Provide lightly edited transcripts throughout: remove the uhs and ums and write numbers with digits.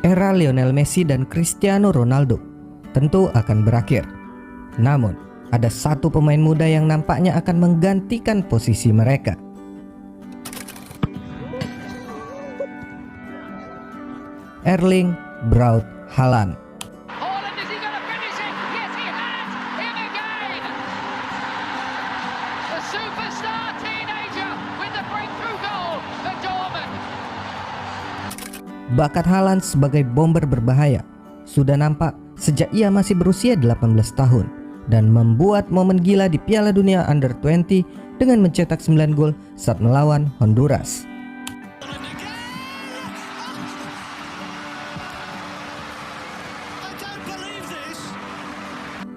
Era Lionel Messi dan Cristiano Ronaldo tentu akan berakhir. Namun, ada satu pemain muda yang nampaknya akan menggantikan posisi mereka. Erling Braut Haaland. Bakat Haaland sebagai bomber berbahaya sudah nampak sejak ia masih berusia 18 tahun dan membuat momen gila di Piala Dunia Under-20 dengan mencetak 9 gol saat melawan Honduras.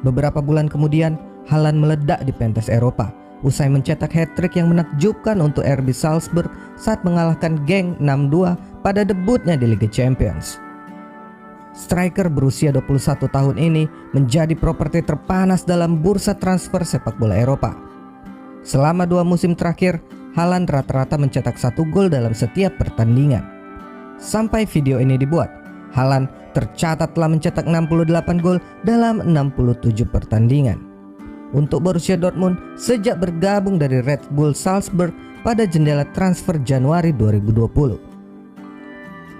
Beberapa bulan kemudian, Haaland meledak di pentas Eropa usai mencetak hat-trick yang menakjubkan untuk RB Salzburg saat mengalahkan Genk 6-2 pada debutnya di Liga Champions. Striker berusia 21 tahun ini menjadi properti terpanas dalam bursa transfer sepak bola Eropa. Selama 2 musim terakhir, Haaland rata-rata mencetak 1 gol dalam setiap pertandingan. Sampai video ini dibuat, Haaland tercatat telah mencetak 68 gol dalam 67 pertandingan. Untuk Borussia Dortmund sejak bergabung dari Red Bull Salzburg pada jendela transfer Januari 2020.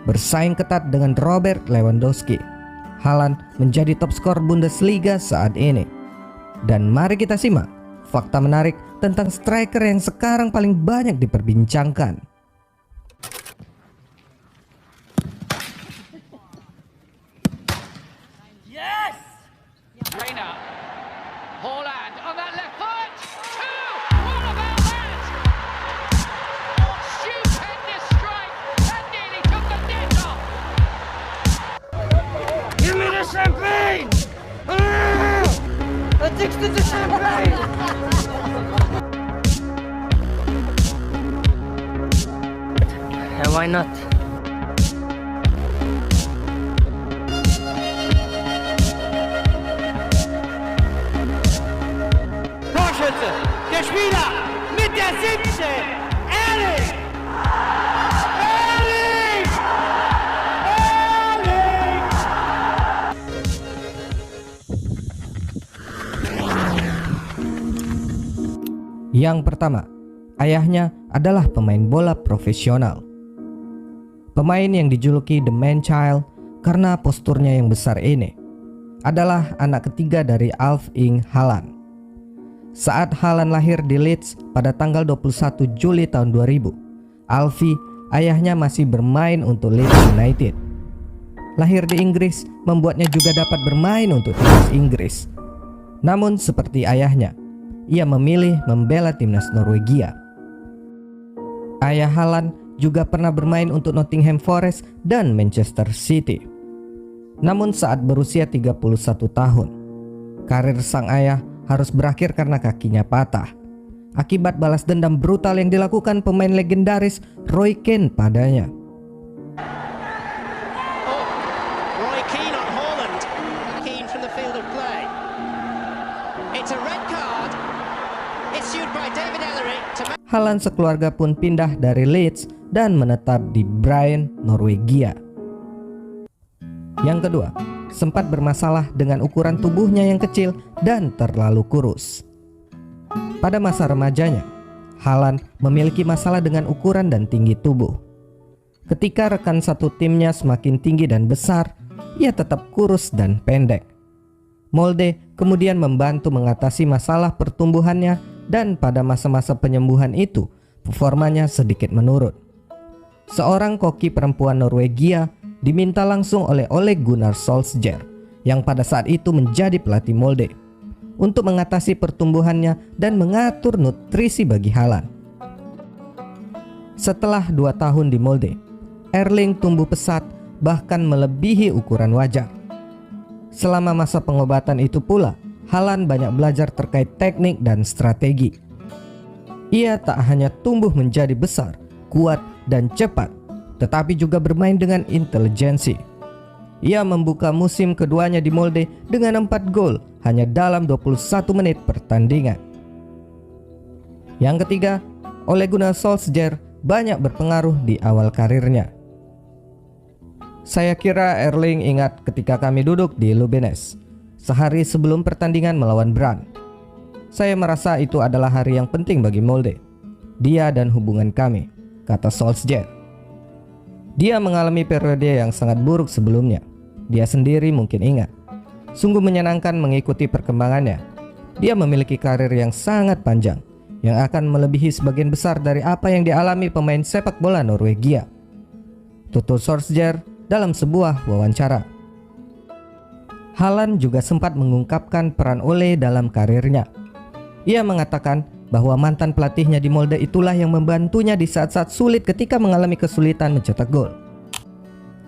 Bersaing ketat dengan Robert Lewandowski, Haaland menjadi top skor Bundesliga saat ini. Dan mari kita simak fakta menarik tentang striker yang sekarang paling banyak diperbincangkan. Yes! Reina, Haaland on that left foot. What about that? Stupendous strike and nearly took the net off. Give me the champagne! Addicted to champagne! Why not? Der Spieler mit der 17, Erling! Erling! Erling! Yang pertama, ayahnya adalah pemain bola profesional. Pemain yang dijuluki The Man Child karena posturnya yang besar ini adalah anak ketiga dari Erling Haaland. Saat Haaland lahir di Leeds pada tanggal 21 Juli tahun 2000, Alfie, ayahnya masih bermain untuk Leeds United. Lahir di Inggris membuatnya juga dapat bermain untuk timnas Inggris. Namun seperti ayahnya, ia memilih membela timnas Norwegia. Ayah Haaland juga pernah bermain untuk Nottingham Forest dan Manchester City. Namun saat berusia 31 tahun, karir sang ayah harus berakhir karena kakinya patah akibat balas dendam brutal yang dilakukan pemain legendaris Roy Keane padanya. Roy Keane on Haaland. Keane from the field of play. It's a red card issued by David Ellery to... Haaland sekeluarga pun pindah dari Leeds dan menetap di Bryggen, Norwegia. Yang kedua, sempat bermasalah dengan ukuran tubuhnya yang kecil dan terlalu kurus. Pada masa remajanya, Haaland memiliki masalah dengan ukuran dan tinggi tubuh. Ketika rekan satu timnya semakin tinggi dan besar, ia tetap kurus dan pendek. Molde kemudian membantu mengatasi masalah pertumbuhannya dan pada masa-masa penyembuhan itu, performanya sedikit menurun. Seorang koki perempuan Norwegia diminta langsung oleh Ole Gunnar Solskjaer yang pada saat itu menjadi pelatih Molde untuk mengatasi pertumbuhannya dan mengatur nutrisi bagi Haaland. Setelah 2 tahun di Molde, Erling tumbuh pesat bahkan melebihi ukuran wajar. Selama masa pengobatan itu pula, Haaland banyak belajar terkait teknik dan strategi. Ia tak hanya tumbuh menjadi besar, kuat dan cepat, tetapi juga bermain dengan intelijensi. Ia membuka musim keduanya di Molde dengan 4 gol hanya dalam 21 menit pertandingan. Yang ketiga, Ole Gunnar Solskjaer banyak berpengaruh di awal karirnya. Saya kira Erling ingat ketika kami duduk di Lubbenes sehari sebelum pertandingan melawan Brann. Saya merasa itu adalah hari yang penting bagi Molde, dia dan hubungan kami, kata Solskjaer. Dia mengalami periode yang sangat buruk sebelumnya. Dia sendiri mungkin ingat. Sungguh menyenangkan mengikuti perkembangannya. Dia memiliki karir yang sangat panjang, yang akan melebihi sebagian besar dari apa yang dialami pemain sepak bola Norwegia, tutur Solskjaer dalam sebuah wawancara. Haaland juga sempat mengungkapkan peran Ole dalam karirnya. Ia mengatakan bahwa mantan pelatihnya di Molde itulah yang membantunya di saat-saat sulit ketika mengalami kesulitan mencetak gol.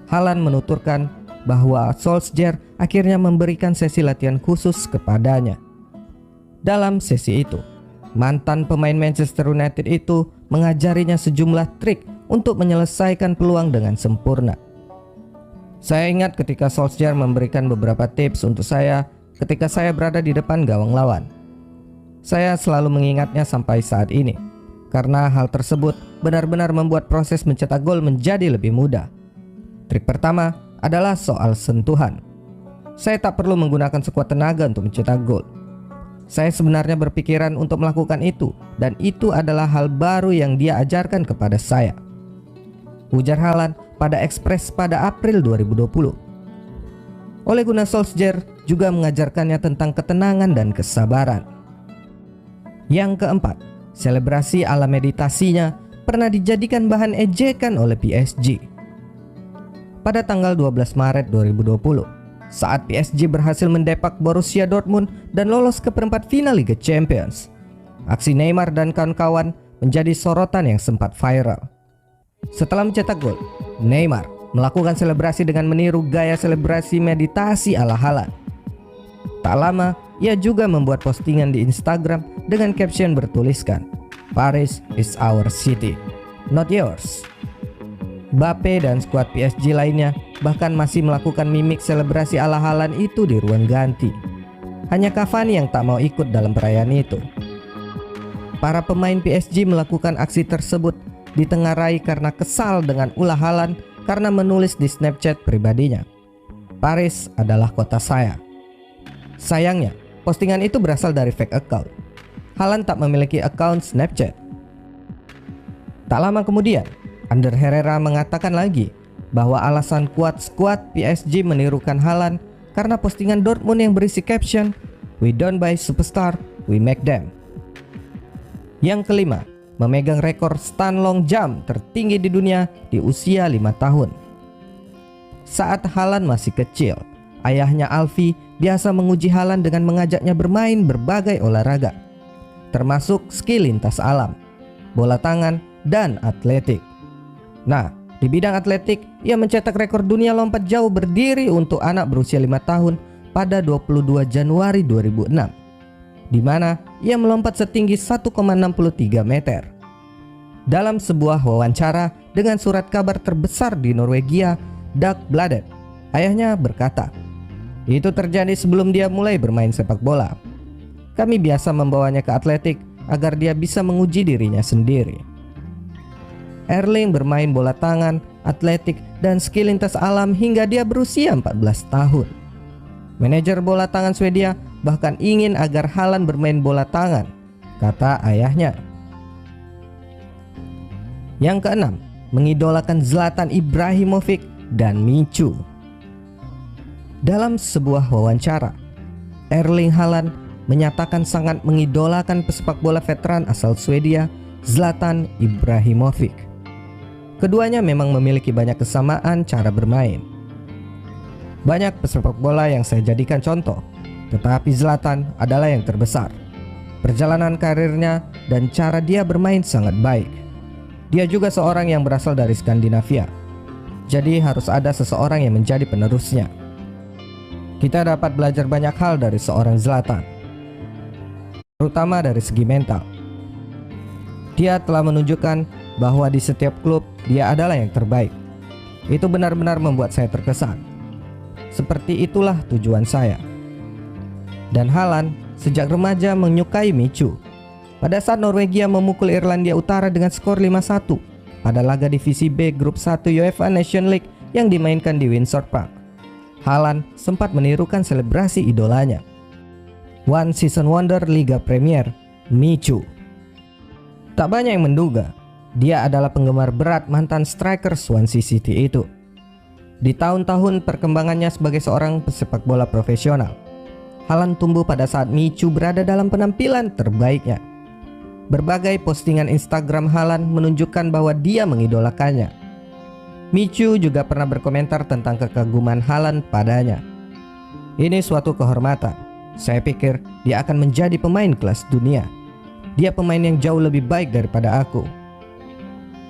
Haaland menuturkan bahwa Solskjaer akhirnya memberikan sesi latihan khusus kepadanya. Dalam sesi itu, mantan pemain Manchester United itu mengajarinya sejumlah trik untuk menyelesaikan peluang dengan sempurna. Saya ingat ketika Solskjaer memberikan beberapa tips untuk saya ketika saya berada di depan gawang lawan. Saya selalu mengingatnya sampai saat ini, karena hal tersebut benar-benar membuat proses mencetak gol menjadi lebih mudah. Trik pertama adalah soal sentuhan. Saya tak perlu menggunakan sekuat tenaga untuk mencetak gol. Saya sebenarnya berpikiran untuk melakukan itu, dan itu adalah hal baru yang dia ajarkan kepada saya, ujar Haaland pada Express pada April 2020. Ole Gunnar Solskjaer juga mengajarkannya tentang ketenangan dan kesabaran. Yang keempat, selebrasi ala meditasinya pernah dijadikan bahan ejekan oleh PSG. Pada tanggal 12 Maret 2020, saat PSG berhasil mendepak Borussia Dortmund dan lolos ke perempat final Liga Champions, aksi Neymar dan kawan-kawan menjadi sorotan yang sempat viral. Setelah mencetak gol, Neymar melakukan selebrasi dengan meniru gaya selebrasi meditasi ala Haaland. Tak lama, ia juga membuat postingan di Instagram dengan caption bertuliskan, "Paris is our city, not yours." Mbappe dan skuad PSG lainnya bahkan masih melakukan mimik selebrasi ala Haaland itu di ruang ganti. Hanya Cavani yang tak mau ikut dalam perayaan itu. Para pemain PSG melakukan aksi tersebut ditengarai karena kesal dengan ulah Haaland karena menulis di Snapchat pribadinya, "Paris adalah kota saya." Sayangnya, postingan itu berasal dari fake account. Haaland tak memiliki akun Snapchat. Tak lama kemudian, Ander Herrera mengatakan lagi bahwa alasan kuat skuad PSG menirukan Haaland karena postingan Dortmund yang berisi caption, "We don't buy superstar, we make them." Yang kelima, memegang rekor stun long jump tertinggi di dunia di usia 5 tahun. Saat Haaland masih kecil, ayahnya Alfie biasa menguji Haaland dengan mengajaknya bermain berbagai olahraga, termasuk skill lintas alam, bola tangan, dan atletik. Nah, di bidang atletik, ia mencetak rekor dunia lompat jauh berdiri untuk anak berusia 5 tahun pada 22 Januari 2006, di mana ia melompat setinggi 1,63 meter. Dalam sebuah wawancara dengan surat kabar terbesar di Norwegia, Dagbladet, ayahnya berkata, "Itu terjadi sebelum dia mulai bermain sepak bola. Kami biasa membawanya ke atletik agar dia bisa menguji dirinya sendiri." Erling bermain bola tangan, atletik, dan skill lintas alam hingga dia berusia 14 tahun. Manajer bola tangan Swedia bahkan ingin agar Haaland bermain bola tangan, kata ayahnya. Yang keenam, mengidolakan Zlatan Ibrahimovic dan Michu. Dalam sebuah wawancara, Erling Haaland menyatakan sangat mengidolakan pesepak bola veteran asal Swedia, Zlatan Ibrahimovic. Keduanya memang memiliki banyak kesamaan cara bermain. Banyak pesepak bola yang saya jadikan contoh, tetapi Zlatan adalah yang terbesar. Perjalanan karirnya dan cara dia bermain sangat baik. Dia juga seorang yang berasal dari Skandinavia, jadi harus ada seseorang yang menjadi penerusnya. Kita dapat belajar banyak hal dari seorang Zlatan, terutama dari segi mental. Dia telah menunjukkan bahwa di setiap klub dia adalah yang terbaik. Itu benar-benar membuat saya terkesan. Seperti itulah tujuan saya. Dan Haaland sejak remaja menyukai Michu. Pada saat Norwegia memukul Irlandia Utara dengan skor 5-1 pada laga divisi B grup 1 UEFA Nation League yang dimainkan di Windsor Park. Haaland sempat menirukan selebrasi idolanya, One Season Wonder Liga Premier, Michu. Tak banyak yang menduga dia adalah penggemar berat mantan striker Swansea City itu. Di tahun-tahun perkembangannya sebagai seorang pesepak bola profesional, Haaland tumbuh pada saat Michu berada dalam penampilan terbaiknya. Berbagai postingan Instagram Haaland menunjukkan bahwa dia mengidolakannya. Michu juga pernah berkomentar tentang kekaguman Haaland padanya. Ini suatu kehormatan. Saya pikir dia akan menjadi pemain kelas dunia. Dia pemain yang jauh lebih baik daripada aku.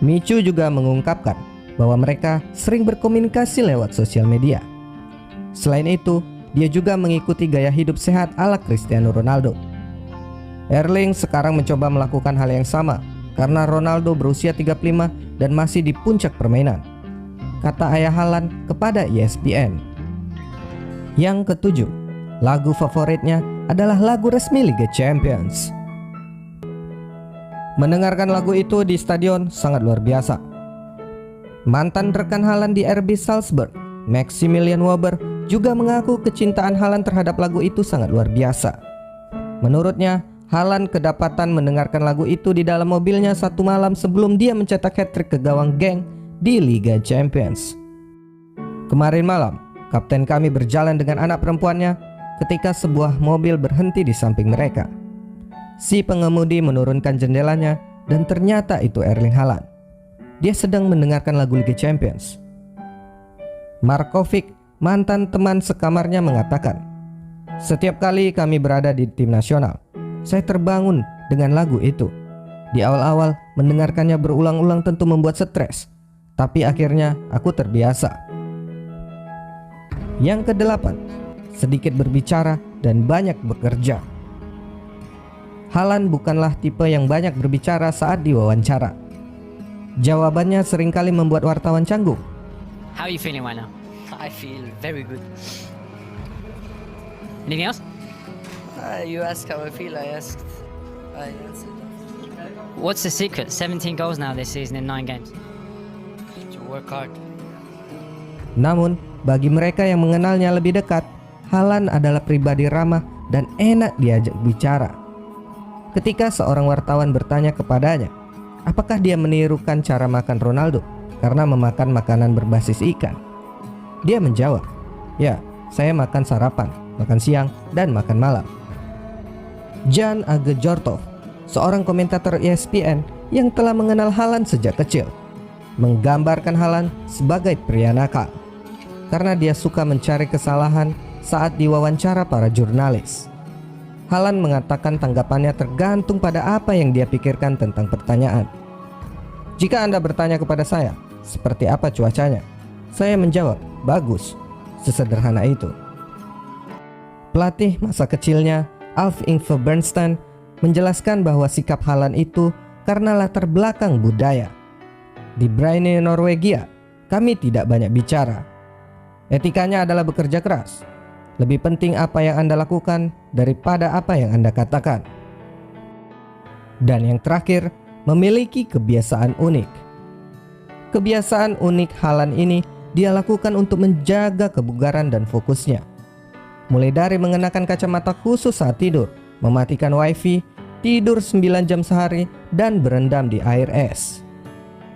Michu juga mengungkapkan bahwa mereka sering berkomunikasi lewat sosial media. Selain itu, dia juga mengikuti gaya hidup sehat ala Cristiano Ronaldo. Erling sekarang mencoba melakukan hal yang sama karena Ronaldo berusia 35 dan masih di puncak permainan, kata ayah Haaland kepada ESPN. Yang ketujuh, lagu favoritnya adalah lagu resmi Liga Champions. Mendengarkan lagu itu di stadion sangat luar biasa. Mantan rekan Haaland di RB Salzburg, Maximilian Weber, juga mengaku kecintaan Haaland terhadap lagu itu sangat luar biasa. Menurutnya, Haaland kedapatan mendengarkan lagu itu di dalam mobilnya satu malam sebelum dia mencetak hat-trick ke gawang Genk di Liga Champions. Kemarin malam, kapten kami berjalan dengan anak perempuannya ketika sebuah mobil berhenti di samping mereka. Si pengemudi menurunkan jendelanya dan ternyata itu Erling Haaland. Dia sedang mendengarkan lagu Liga Champions. Markovic, mantan teman sekamarnya, mengatakan, "Setiap kali kami berada di tim nasional, saya terbangun dengan lagu itu. Di awal-awal mendengarkannya berulang-ulang tentu membuat stres, tapi akhirnya aku terbiasa." Yang kedelapan, sedikit berbicara dan banyak bekerja. Haaland bukanlah tipe yang banyak berbicara saat diwawancara. Jawabannya seringkali membuat wartawan canggung. How are you feeling right now? I feel very good. Anything else? You asked how I feel, I answered. What's the secret? 17 goals now this season in 9 games. To work hard. Namun, bagi mereka yang mengenalnya lebih dekat, Haaland adalah pribadi ramah dan enak diajak bicara. Ketika seorang wartawan bertanya kepadanya, apakah dia menirukan cara makan Ronaldo karena memakan makanan berbasis ikan, dia menjawab, "Ya, saya makan sarapan, makan siang, dan makan malam." Jan Agejortov, seorang komentator ESPN yang telah mengenal Haaland sejak kecil, menggambarkan Haaland sebagai pria nakal karena dia suka mencari kesalahan saat diwawancara para jurnalis. Haaland mengatakan tanggapannya tergantung pada apa yang dia pikirkan tentang pertanyaan. "Jika Anda bertanya kepada saya, seperti apa cuacanya? Saya menjawab, bagus." Sesederhana itu. Pelatih masa kecilnya, Alf-Inge Bernstein, menjelaskan bahwa sikap Haaland itu karena latar belakang budaya. Di Brøndby, Norwegia, kami tidak banyak bicara. Etikanya adalah bekerja keras. Lebih penting apa yang Anda lakukan daripada apa yang Anda katakan. Dan yang terakhir, memiliki kebiasaan unik. Kebiasaan unik Haaland ini dia lakukan untuk menjaga kebugaran dan fokusnya. Mulai dari mengenakan kacamata khusus saat tidur, mematikan wifi, tidur 9 jam sehari, dan berendam di air es.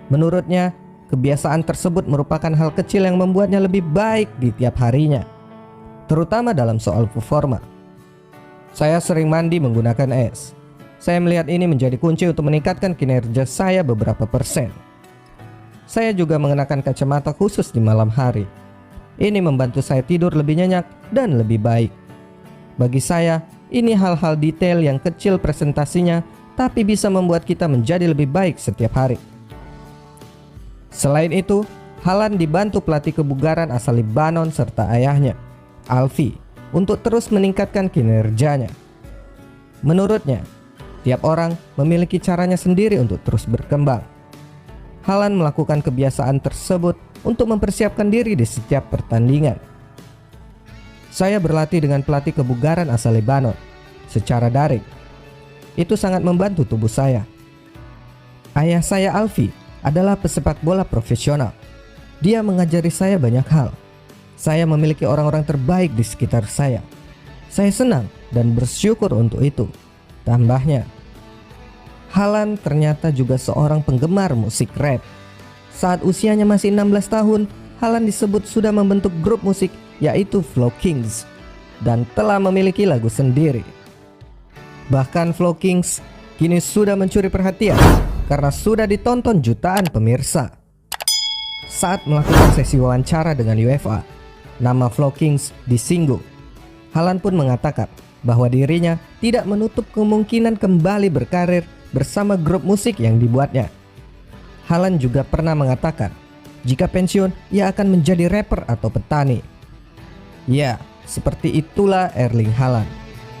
Menurutnya, kebiasaan tersebut merupakan hal kecil yang membuatnya lebih baik di tiap harinya, terutama dalam soal performa. "Saya sering mandi menggunakan es. Saya melihat ini menjadi kunci untuk meningkatkan kinerja saya beberapa persen. Saya juga mengenakan kacamata khusus di malam hari. Ini membantu saya tidur lebih nyenyak dan lebih baik. Bagi saya, ini hal-hal detail yang kecil presentasinya, tapi bisa membuat kita menjadi lebih baik setiap hari." Selain itu, Haaland dibantu pelatih kebugaran asal Lebanon serta ayahnya, Alfie, untuk terus meningkatkan kinerjanya. Menurutnya, tiap orang memiliki caranya sendiri untuk terus berkembang. Haaland melakukan kebiasaan tersebut untuk mempersiapkan diri di setiap pertandingan. "Saya berlatih dengan pelatih kebugaran asal Lebanon secara daring. Itu sangat membantu tubuh saya. Ayah saya, Alfie, adalah pesepak bola profesional. Dia mengajari saya banyak hal. Saya memiliki orang-orang terbaik di sekitar saya. Saya senang dan bersyukur untuk itu. Tambahnya, Haaland ternyata juga seorang penggemar musik rap. Saat usianya masih 16 tahun, Haaland disebut sudah membentuk grup musik yaitu Flow Kings dan telah memiliki lagu sendiri. Bahkan Flow Kings kini sudah mencuri perhatian karena sudah ditonton jutaan pemirsa. Saat melakukan sesi wawancara dengan UEFA, nama Flow Kings disinggung. Haaland pun mengatakan bahwa dirinya tidak menutup kemungkinan kembali berkarir bersama grup musik yang dibuatnya. Haaland juga pernah mengatakan, jika pensiun ia akan menjadi rapper atau petani. Ya, seperti itulah Erling Haaland.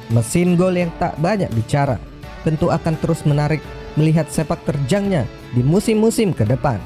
Mesin gol yang tak banyak bicara, tentu akan terus menarik melihat sepak terjangnya di musim-musim ke depan.